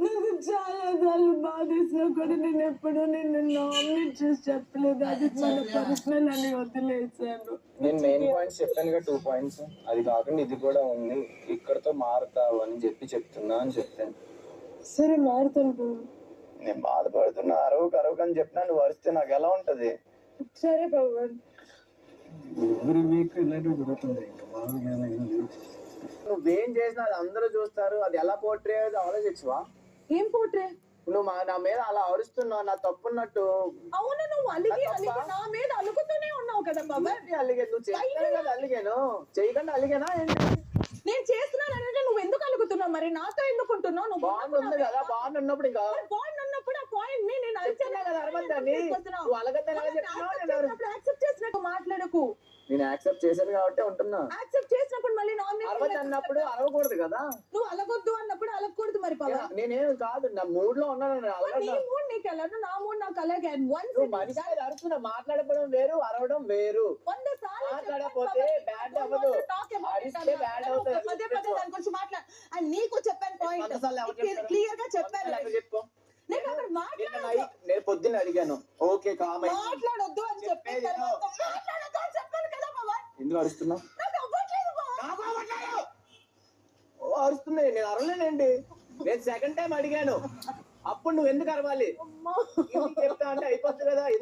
నాకు చాలా సార్లు బాధేసినా కూడా నేను ఎప్పుడూ నిన్ను నామినేట్ చేసి చెప్పలేదు. అది మన పర్సనల్ అని వదిలేసాను. నేను మెయిన్ పాయింట్స్ చెప్పానుగా 2 పాయింట్స్. అది కాకుండా ఇది కూడా ఉంది. ఇక్కడతో మారుతావు అని చెప్తున్నా అని చెప్పాను. సరే మారుతాను బావ. నేను బాధపడుతున్నా అరవకు అని చెప్పినా నువ్వు అరిస్తే నాకు ఎలా ఉంటది? సరే పవన్. ఎవ్రీ వీక్ ఇలాంటివి జరుగుతుంది. ఇంకా బాగా నువ్వేం చేసినా అది అందరూ చూస్తారు. అది ఎలా పోట్రే ఆలోచించవా? ఏం పోట్రే? నువ్వు నా మీద అలా అరుస్తున్నావు, నా తప్పున్నట్టు. అవును, నువ్వు అలిగి నా మీద అలుగుతూనే ఉన్నావు కదా పవన్. అలిగే నువ్వు చేయకుండా కదా అలిగాను, చేయకుండా అలిగానా ఏంటి? నేను చేస్తున్నానంటే నువ్వు ఎందుకు అలుగుతున్నావు? మరి నాతో ఎందుకు ఉంటున్నావు? నువ్వు బాండ్ ఉంది కదా, బాండ్ ఉన్నప్పుడు ఇంకా బాండ్ ఉన్నప్పుడు ఆ పాయింట్ ని నేను చెప్తున్నా కదా అరవద్దని. నువ్వు అలగద్దని ఎలా చెప్తున్నావు? యాక్సెప్ట్ చేసినట్టు మాట్లాడకు. నేను యాక్సెప్ట్ చేశాను కాబట్టి ఉంటున్నా. యాక్సెప్ట్ చేసినప్పుడు మళ్ళీ అరవద్దు అన్నప్పుడు అరవకూడదు కదా. నువ్వు అలగొద్దు అన్నప్పుడు అలగకూడదు. మరి పవన్ నేనేం కాదు, నా మూడ్ లో ఉన్నాను. నీ మూడ్ నీకు ఎలానో నా మూడ్ నాకు అలాగే. మనిషి అరుస్తున్నా, మాట్లాడడం వేరు, అరవడం వేరు. 100 సార్లు మాట్లాడకపోతే బ్యాడ్ అవ్వదు, అరిస్తే బ్యాడ్ అవుతుంది. పదే పదే దాని గురించి మాట్లాడు. అండ్ నీకు చెప్పాను పాయింట్ క్లియర్ గా చెప్పాను. చెప్పుకో. నేను అక్కడ మాట్లాడొద్దు, నేను పొద్దున్న అడిగాను, ఓకే కామ్ మాట్లాడొద్దు అని చెప్పాను చెప్పాను కదా పవన్. ఎందుకు అరుస్తున్నావు? నాకు అవ్వట్లేదు పవన్. అరుస్తుంది, నేను అరవలేనండి. నేను సెకండ్ టైం అడిగాను, అప్పుడు నువ్వు ఎందుకు అరవాలి? చెప్తా అంటే అయిపోతుంది కదా. ఎందుకు